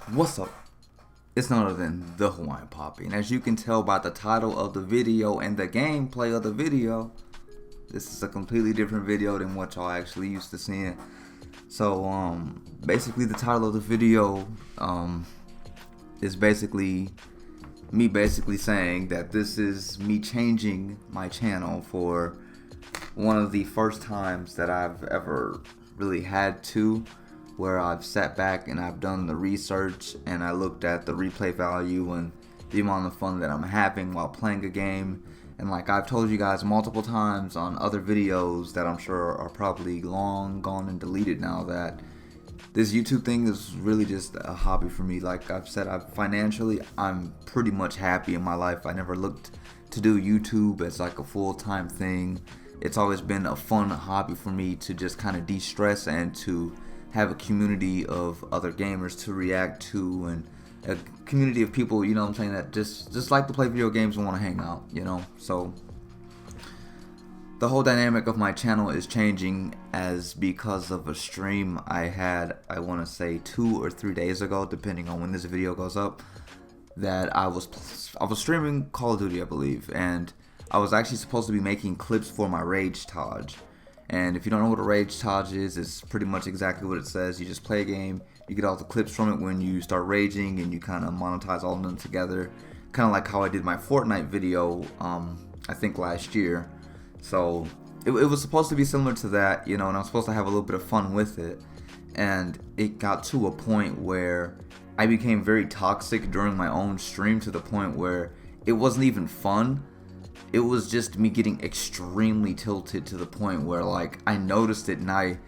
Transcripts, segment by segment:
What's up? It's none other than the Hawaiian Poppy, and as you can tell by the title of the video and the gameplay of the video, this is a completely different video than what y'all actually used to seeing. So, basically the title of the video, is basically me saying that this is me changing my channel for one of the first times that I've ever really had to, where I've sat back and I've done the research and I looked at the replay value and the amount of fun that I'm having while playing a game. And like I've told you guys multiple times on other videos that I'm sure are probably long gone and deleted now, that this YouTube thing is really just a hobby for me. Like I've said, financially, I'm pretty much happy in my life. I never looked to do YouTube as like a full-time thing. It's always been a fun hobby for me to just kind of de-stress and to have a community of other gamers to react to, and a community of people, you know what I'm saying, that just like to play video games and want to hang out, you know. So the whole dynamic of my channel is changing as because of a stream I had, I want to say 2 or 3 days ago, depending on when this video goes up, that I was streaming Call of Duty, I believe, and I was actually supposed to be making clips for my Rage Taj. And if you don't know what a Rage Taj is, it's pretty much exactly what it says. You just play a game, you get all the clips from it when you start raging, and you kind of monetize all of them together. Kind of like how I did my Fortnite video, I think last year. So it was supposed to be similar to that, you know, and I was supposed to have a little bit of fun with it. And it got to a point where I became very toxic during my own stream, to the point where it wasn't even fun. It was just me getting extremely tilted, to the point where like I noticed it, and I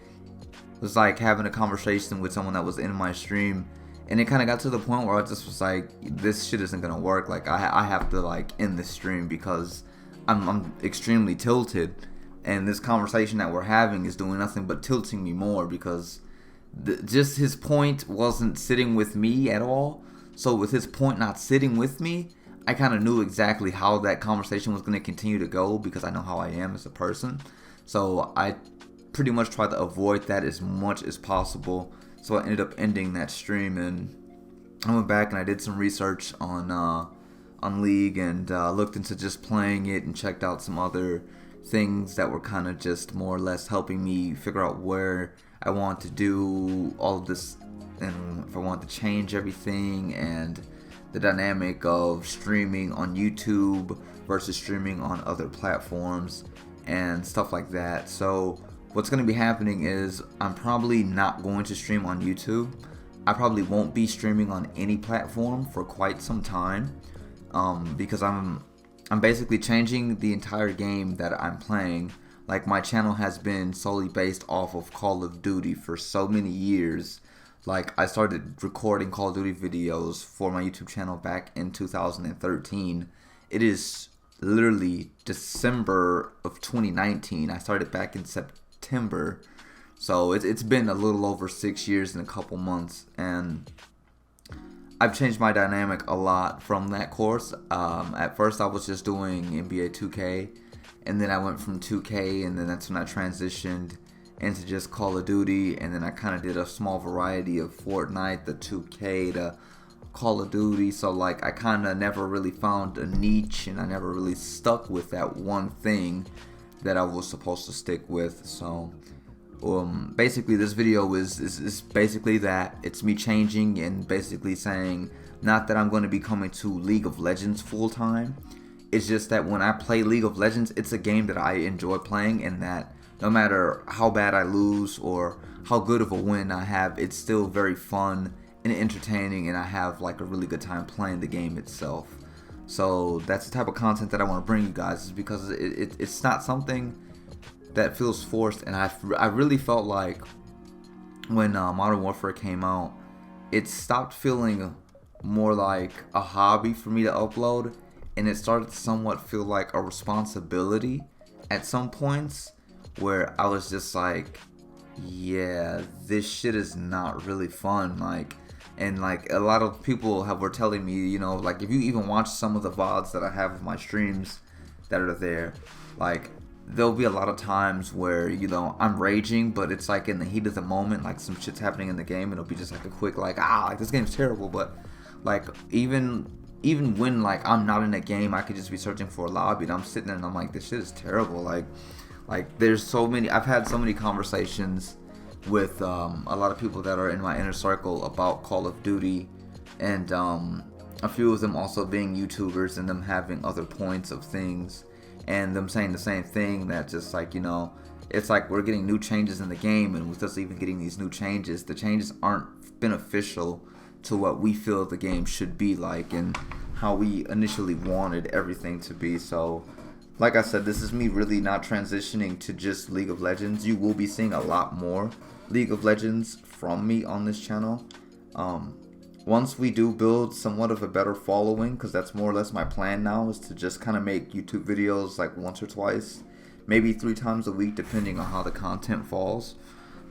was like having a conversation with someone that was in my stream, and it kind of got to the point where I just was like, this shit isn't gonna work. Like I have to like end this stream because I'm extremely tilted, and this conversation that we're having is doing nothing but tilting me more, because just his point wasn't sitting with me at all. So with his point not sitting with me, I kind of knew exactly how that conversation was going to continue to go, because I know how I am as a person. So I pretty much tried to avoid that as much as possible. So I ended up ending that stream, and I went back and I did some research on League, and looked into just playing it, and checked out some other things that were kind of just more or less helping me figure out where I want to do all of this, and if I want to change everything, and the dynamic of streaming on YouTube versus streaming on other platforms and stuff like that. So what's going to be happening is I'm probably not going to stream on YouTube. I probably won't be streaming on any platform for quite some time, because I'm basically changing the entire game that I'm playing. Like, my channel has been solely based off of Call of Duty for so many years. Like, I started recording Call of Duty videos for my YouTube channel back in 2013. It is literally December of 2019. I started back in September. So it's been a little over 6 years and a couple months. And I've changed my dynamic a lot from that course. At first I was just doing NBA 2K. And then I went from 2K, and then that's when I transitioned into just Call of Duty, and then I kind of did a small variety of Fortnite, the 2K, the Call of Duty. So like I kind of never really found a niche, and I never really stuck with that one thing that I was supposed to stick with. So basically this video is basically that. It's me changing and basically saying, not that I'm going to be coming to League of Legends full time. It's just that when I play League of Legends, it's a game that I enjoy playing, and that no matter how bad I lose or how good of a win I have, it's still very fun and entertaining, and I have like a really good time playing the game itself. So that's the type of content that I want to bring you guys, is because it's not something that feels forced. And I really felt like when Modern Warfare came out, it stopped feeling more like a hobby for me to upload, and it started to somewhat feel like a responsibility at some points, where I was just like, yeah, this shit is not really fun. Like, and like a lot of people were telling me, you know, like if you even watch some of the VODs that I have of my streams that are there, like there'll be a lot of times where, you know, I'm raging, but it's like in the heat of the moment, like some shit's happening in the game, and it'll be just like a quick like, like this game's terrible. But like even when like I'm not in a game, I could just be searching for a lobby, and I'm sitting there and I'm like, this shit is terrible. Like there's so many. I've had so many conversations with a lot of people that are in my inner circle about Call of Duty, and a few of them also being YouTubers and them having other points of things, and them saying the same thing, that just like, you know, it's like we're getting new changes in the game, and with us even getting these new changes, the changes aren't beneficial to what we feel the game should be like and how we initially wanted everything to be. So like I said, this is me really not transitioning to just League of Legends. You will be seeing a lot more League of Legends from me on this channel. Once we do build somewhat of a better following, because that's more or less my plan now, is to just kind of make YouTube videos like once or twice, maybe 3 times a week, depending on how the content falls.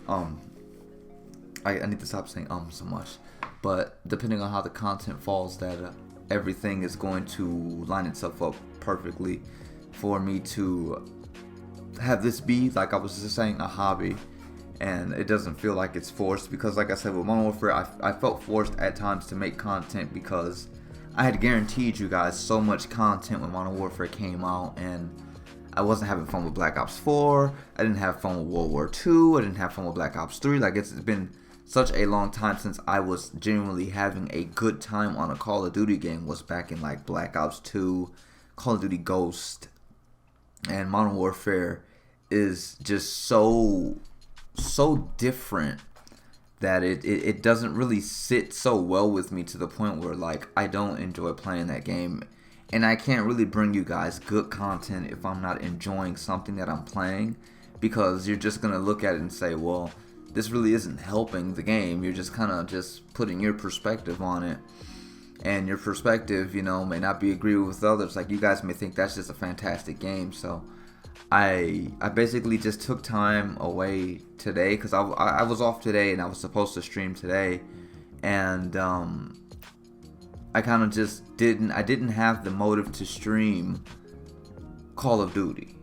I need to stop saying so much, but depending on how the content falls, that everything is going to line itself up perfectly for me to have this be, like I was just saying, a hobby, and it doesn't feel like it's forced. Because like I said, with Modern Warfare, I felt forced at times to make content because I had guaranteed you guys so much content when Modern Warfare came out, and I wasn't having fun with Black Ops 4, I didn't have fun with World War 2, I didn't have fun with Black Ops 3. Like, it's been such a long time since I was genuinely having a good time on a Call of Duty game. Was back in like Black Ops 2, Call of Duty Ghost, and Modern Warfare is just so different that it doesn't really sit so well with me, to the point where like I don't enjoy playing that game, and I can't really bring you guys good content if I'm not enjoying something that I'm playing, because you're just gonna look at it and say, well, this really isn't helping the game. You're just kind of just putting your perspective on it, and your perspective, you know, may not be agreed with others. Like, you guys may think that's just a fantastic game. So I basically just took time away today, because I was off today and I was supposed to stream today, and I kind of just didn't have the motive to stream Call of Duty,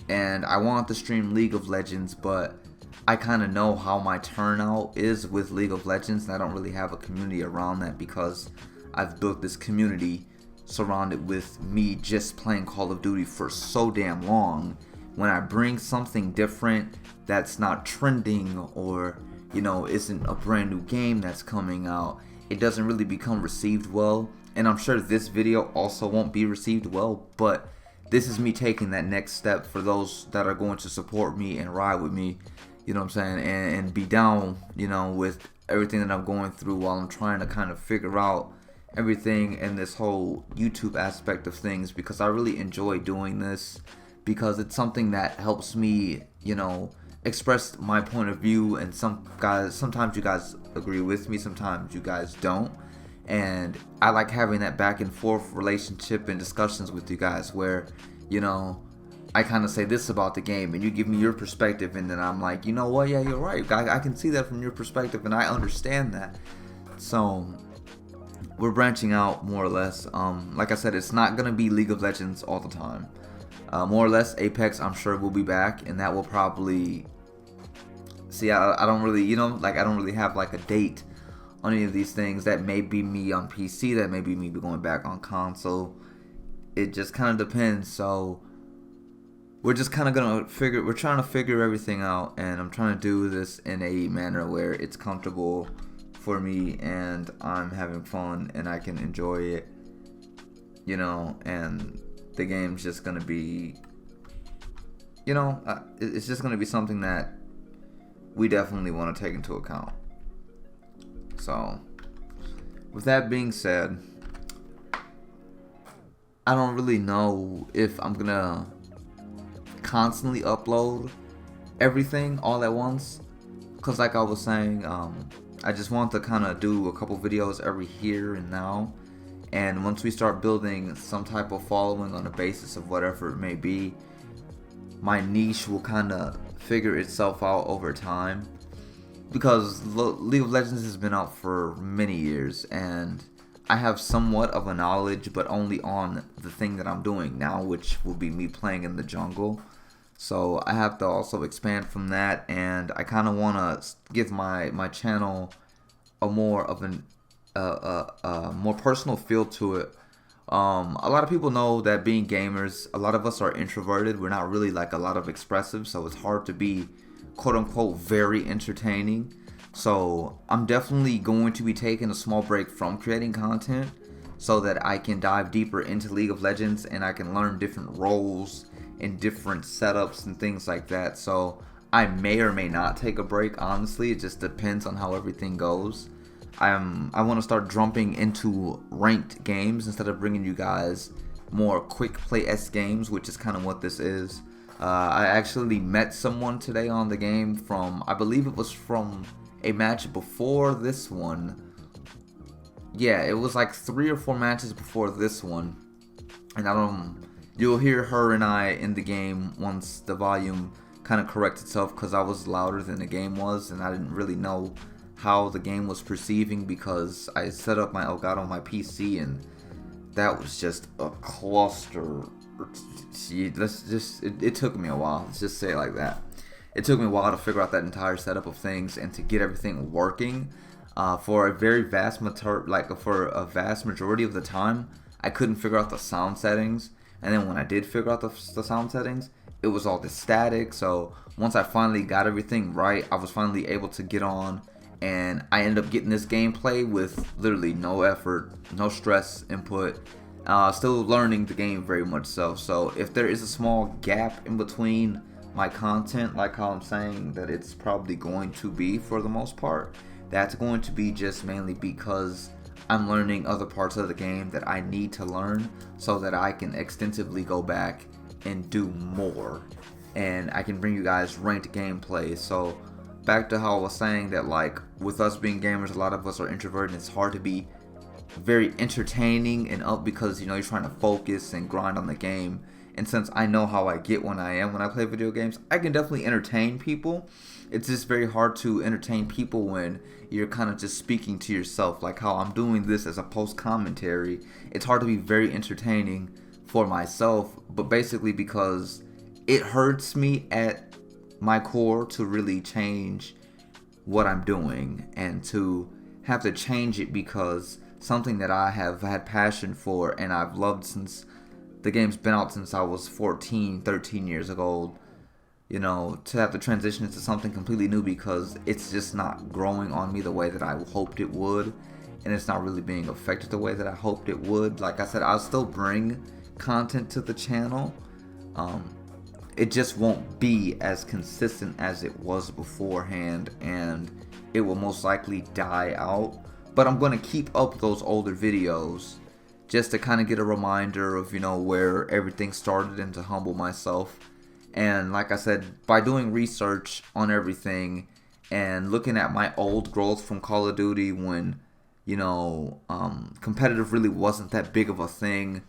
and I wanted to stream League of Legends, but I kind of know how my turnout is with League of Legends, and I don't really have a community around that, because I've built this community surrounded with me just playing Call of Duty for so damn long. When I bring something different that's not trending, or, you know, isn't a brand new game that's coming out, it doesn't really become received well. And I'm sure this video also won't be received well, but this is me taking that next step for those that are going to support me and ride with me, you know what I'm saying, and be down, you know, with everything that I'm going through while I'm trying to kind of figure out everything in this whole YouTube aspect of things, because I really enjoy doing this, because it's something that helps me, you know, express my point of view. And sometimes you guys agree with me, sometimes you guys don't, and I like having that back and forth relationship and discussions with you guys, where, you know, I kind of say this about the game and you give me your perspective, and then I'm like, you know what, yeah, you're right, I can see that from your perspective, and I understand that. So we're branching out more or less. Like I said, it's not gonna be League of Legends all the time. More or less Apex, I'm sure, will be back, and that will probably, see, I don't really, you know, like I don't really have like a date on any of these things. That may be me on PC, that may be me going back on console. It just kind of depends. So we're just kind of gonna we're trying to figure everything out, and I'm trying to do this in a manner where it's comfortable for me and I'm having fun and I can enjoy it, you know, and the game's just gonna be, you know, it's just gonna be something that we definitely want to take into account. So with that being said, I don't really know if I'm gonna constantly upload everything all at once, because like I was saying, I just want to kind of do a couple videos every here and now, and once we start building some type of following on the basis of whatever it may be, my niche will kind of figure itself out over time, because League of Legends has been out for many years, and I have somewhat of a knowledge, but only on the thing that I'm doing now, which will be me playing in the jungle. So I have to also expand from that, and I kind of want to give my channel a more of an more personal feel to it. A lot of people know that being gamers, a lot of us are introverted. We're not really like a lot of expressive, so it's hard to be quote unquote very entertaining. So I'm definitely going to be taking a small break from creating content so that I can dive deeper into League of Legends and I can learn different roles and different setups and things like that. So I may or may not take a break. Honestly, it just depends on how everything goes. I want to start jumping into ranked games instead of bringing you guys more quick play S games, which is kind of what this is. I actually met someone today on the game from, I believe it was from a match before this one. Yeah, it was like 3 or 4 matches before this one, and you'll hear her and I in the game once the volume kind of corrects itself, because I was louder than the game was, and I didn't really know how the game was perceiving because I set up my Elgato on my PC, and that was just a cluster. It took me a while. Let's just say it like that. It took me a while to figure out that entire setup of things and to get everything working. For a vast majority of the time, I couldn't figure out the sound settings, and then when I did figure out the sound settings, it was all this static. So once I finally got everything right, I was finally able to get on, and I ended up getting this gameplay with literally no effort, no stress input. Still learning the game very much so. So if there is a small gap in between my content, like how I'm saying that it's probably going to be for the most part, that's going to be just mainly because I'm learning other parts of the game that I need to learn so that I can extensively go back and do more, and I can bring you guys ranked gameplay. So back to how I was saying that, like, with us being gamers, a lot of us are introverted and it's hard to be very entertaining and up because, you know, you're trying to focus and grind on the game. And since I know how I get when I play video games, I can definitely entertain people. It's just very hard to entertain people when you're kind of just speaking to yourself, like how I'm doing this as a post commentary. It's hard to be very entertaining for myself, but basically because it hurts me at my core to really change what I'm doing and to have to change it because something that I have had passion for and I've loved since the game's been out since I was 14, 13 years old, you know, to have to transition into something completely new because it's just not growing on me the way that I hoped it would, and it's not really being affected the way that I hoped it would. Like I said, I'll still bring content to the channel. It just won't be as consistent as it was beforehand, and it will most likely die out. But I'm going to keep up those older videos just to kind of get a reminder of, you know, where everything started and to humble myself. And like I said, by doing research on everything and looking at my old growth from Call of Duty when, you know, competitive really wasn't that big of a thing.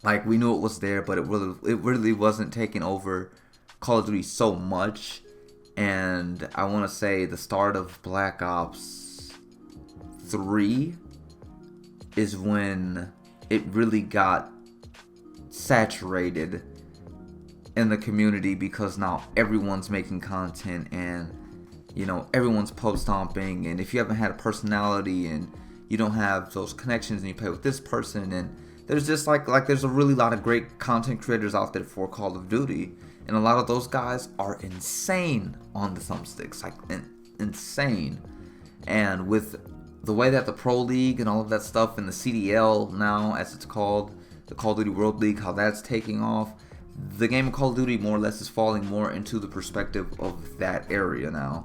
Like, we knew it was there, but it really wasn't taking over Call of Duty so much. And I want to say the start of Black Ops 3 is when it really got saturated in the community because now everyone's making content and, you know, everyone's pub stomping, and if you haven't had a personality and you don't have those connections and you play with this person, and there's just like there's a really lot of great content creators out there for Call of Duty, and a lot of those guys are insane on the thumbsticks, like insane. And with the way that the Pro League and all of that stuff and the CDL now, as it's called, the Call of Duty World League, how that's taking off, the game of Call of Duty more or less is falling more into the perspective of that area now.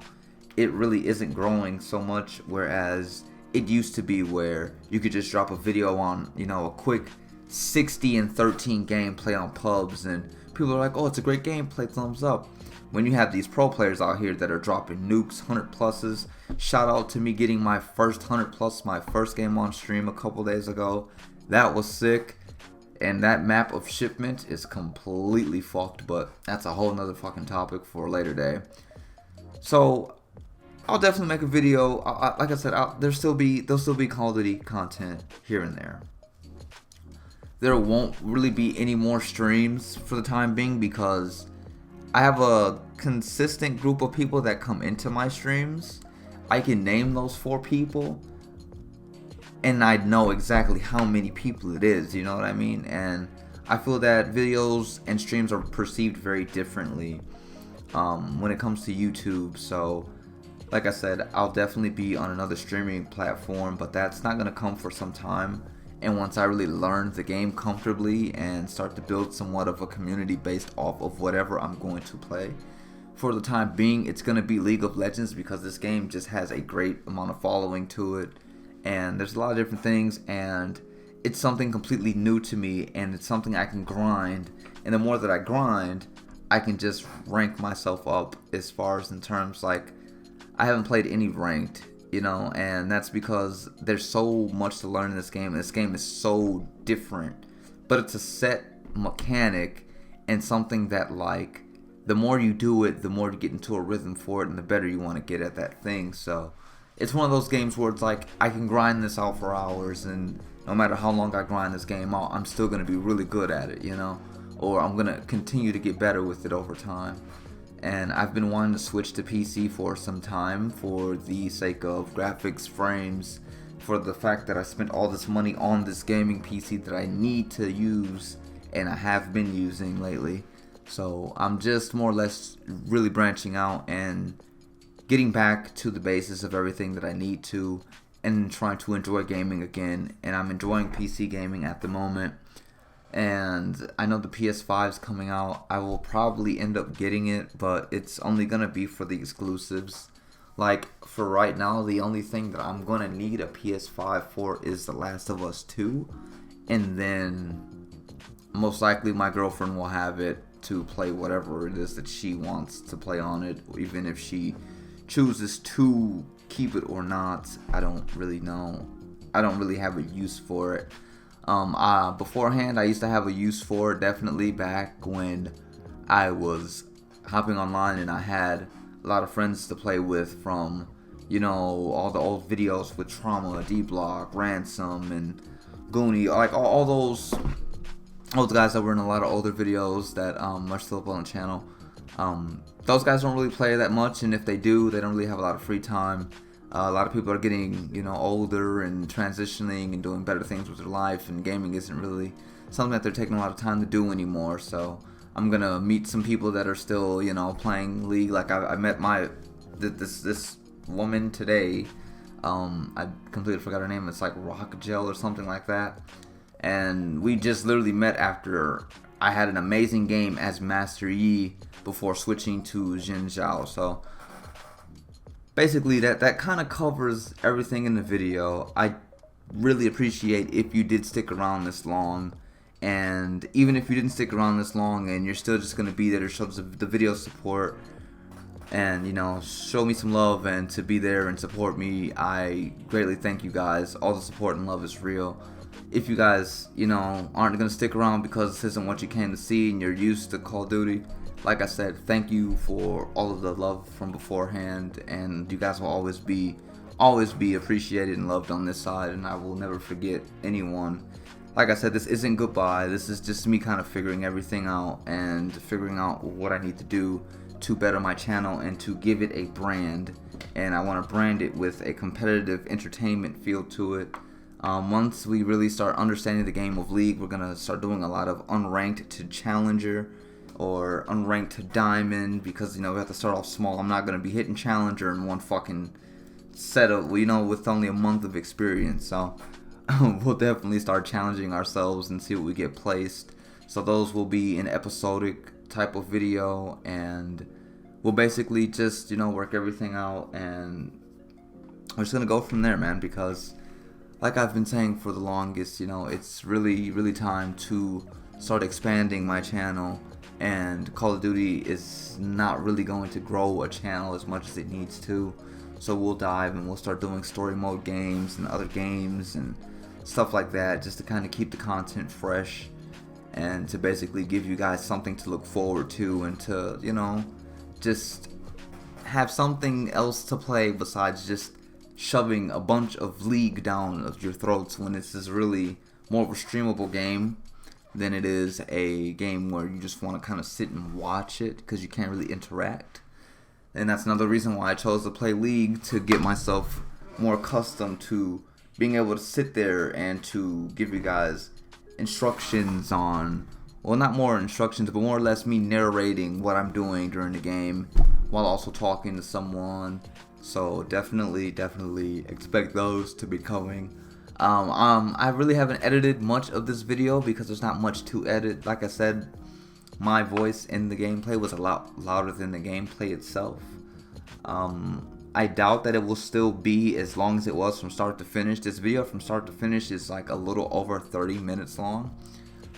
It really isn't growing so much, whereas it used to be where you could just drop a video on, you know, a quick 60 and 13 gameplay on pubs, and people are like, oh, it's a great gameplay, thumbs up. When you have these pro players out here that are dropping nukes, 100 pluses, shout out to me getting my first 100 plus, my first game on stream a couple days ago. That was sick. And that map of shipment is completely fucked, but that's a whole nother fucking topic for a later day. So I'll definitely make a video. Like I said, there'll still be Call of Duty content here and there. There won't really be any more streams for the time being because I have a consistent group of people that come into my streams. I can name those 4 people, and I know exactly how many people it is, you know what I mean? And I feel that videos and streams are perceived very differently when it comes to YouTube. So like I said, I'll definitely be on another streaming platform, but that's not going to come for some time. And once I really learn the game comfortably and start to build somewhat of a community based off of whatever I'm going to play, for the time being, it's going to be League of Legends, because this game just has a great amount of following to it. And there's a lot of different things, and it's something completely new to me, and it's something I can grind. And the more that I grind, I can just rank myself up as far as in terms like, I haven't played any ranked, you know, and that's because there's so much to learn in this game. And this game is so different, but it's a set mechanic and something that, like, the more you do it, the more you get into a rhythm for it, and the better you want to get at that thing. So it's one of those games where it's like, I can grind this out for hours, and no matter how long I grind this game out, I'm still going to be really good at it, you know, or I'm going to continue to get better with it over time. And I've been wanting to switch to PC for some time, for the sake of graphics, frames, for the fact that I spent all this money on this gaming PC that I need to use, and I have been using lately. So I'm just more or less really branching out and getting back to the basis of everything that I need to, and trying to enjoy gaming again. And I'm enjoying PC gaming at the moment. And I know the PS5 is coming out. I will probably end up getting it, but it's only going to be for the exclusives. Like, for right now, the only thing that I'm going to need a PS5 for is The Last of Us 2. And then, most likely, my girlfriend will have it to play whatever it is that she wants to play on it. Even if she chooses to keep it or not, I don't really know. I don't really have a use for it. Beforehand, I used to have a use for it, definitely back when I was hopping online and I had a lot of friends to play with from, you know, all the old videos with Trauma, D-Block, Ransom, and Goonie, like all those guys that were in a lot of older videos that are still up on the channel. Those guys don't really play that much, and if they do, they don't really have a lot of free time. A lot of people are getting, you know, older and transitioning and doing better things with their life, and gaming isn't really something that they're taking a lot of time to do anymore. So I'm gonna meet some people that are still, you know, playing League. Like I met this woman today. I completely forgot her name. It's like Rock Gel or something like that. And we just literally met after I had an amazing game as Master Yi before switching to Jin Zhao. So basically, that kind of covers everything in the video. I really appreciate if you did stick around this long, and even if you didn't stick around this long and you're still just going to be there to show the video support and, you know, show me some love and to be there and support me, I greatly thank you guys. All the support and love is real. If you guys, you know, aren't going to stick around because this isn't what you came to see and you're used to Call of Duty, like I said, thank you for all of the love from beforehand, and you guys will always be appreciated and loved on this side, and I will never forget anyone. Like I said, this isn't goodbye. This is just me kind of figuring everything out and figuring out what I need to do to better my channel and to give it a brand. And I want to brand it with a competitive entertainment feel to it. Once we really start understanding the game of League, we're going to start doing a lot of unranked to challenger, or unranked to diamond, because, you know, we have to start off small. I'm not going to be hitting challenger in one fucking set of, you know, with only a month of experience. So we'll definitely start challenging ourselves and see what we get placed. So those will be an episodic type of video, and we'll basically just, you know, work everything out, and we're just going to go from there, man, because like I've been saying for the longest, you know, it's really time to start expanding my channel. And Call of Duty is not really going to grow a channel as much as it needs to. So we'll dive and we'll start doing story mode games and other games and stuff like that, just to kind of keep the content fresh and to basically give you guys something to look forward to, and to, you know, just have something else to play besides just shoving a bunch of League down of your throats, when this is really more of a streamable game. than it is a game where you just want to kind of sit and watch it because you can't really interact. And that's another reason why I chose to play League, to get myself more accustomed to being able to sit there and to give you guys instructions on, well, not more instructions, but more or less me narrating what I'm doing during the game while also talking to someone. So definitely expect those to be coming. I really haven't edited much of this video because there's not much to edit. Like I said, my voice in the gameplay was a lot louder than the gameplay itself. I doubt that it will still be as long as it was from start to finish. This video from start to finish is like a little over 30 minutes long.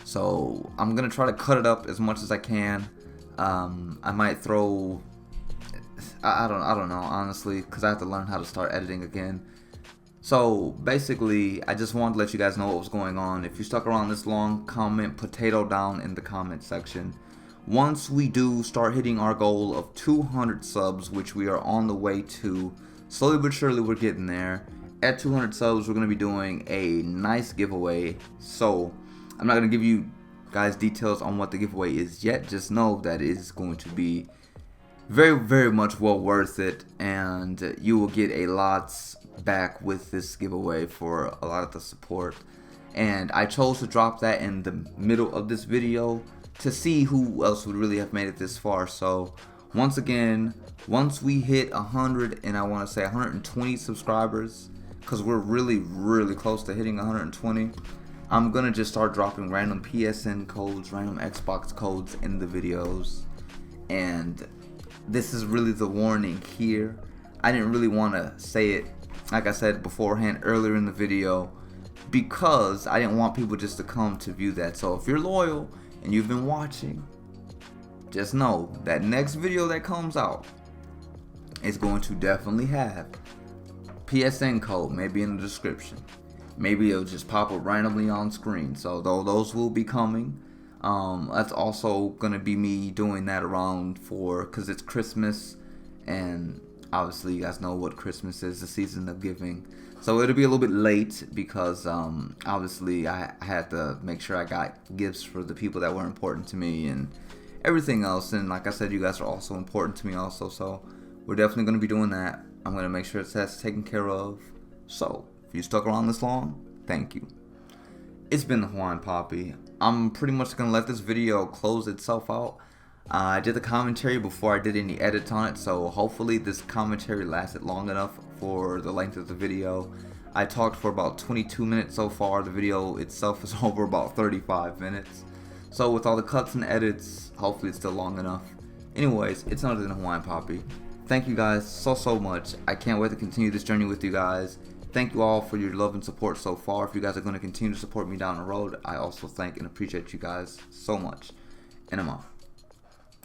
So I'm gonna try to cut it up as much as I can. I might throw, I don't know honestly, because I have to learn how to start editing again. So basically, I just wanted to let you guys know what was going on. If you stuck around this long, comment potato down in the comment section. Once we do start hitting our goal of 200 subs, which we are on the way to, slowly but surely we're getting there. At 200 subs, we're going to be doing a nice giveaway. So I'm not going to give you guys details on what the giveaway is yet. Just know that it is going to be very much well worth it, and you will get a lot back with this giveaway for a lot of the support. And I chose to drop that in the middle of this video to see who else would really have made it this far. So once again, once we hit 100, and I want to say 120 subscribers, because we're really close to hitting 120, I'm gonna just start dropping random PSN codes, random Xbox codes in the videos. And this is really the warning here. I didn't really want to say it, like I said beforehand earlier in the video, because I didn't want people just to come to view that. So if you're loyal and you've been watching, just know that next video that comes out is going to definitely have PSN code, maybe in the description. Maybe it'll just pop up randomly on screen. So those will be coming. That's also gonna be me doing that around because it's Christmas, and obviously you guys know what Christmas is, the season of giving. So it'll be a little bit late because obviously I had to make sure I got gifts for the people that were important to me and everything else. And like I said, you guys are also important to me also. So we're definitely gonna be doing that. I'm gonna make sure that's taken care of. So if you stuck around this long, thank you. It's been the Hawaiian Poppy. I'm pretty much going to let this video close itself out. I did the commentary before I did any edits on it, so hopefully this commentary lasted long enough for the length of the video. I talked for about 22 minutes so far. The video itself is over about 35 minutes. So with all the cuts and edits, hopefully it's still long enough. Anyways, it's none other than Hawaiian Poppy. Thank you guys so much. I can't wait to continue this journey with you guys. Thank you all for your love and support so far. If you guys are going to continue to support me down the road, I also thank and appreciate you guys so much. And I'm off.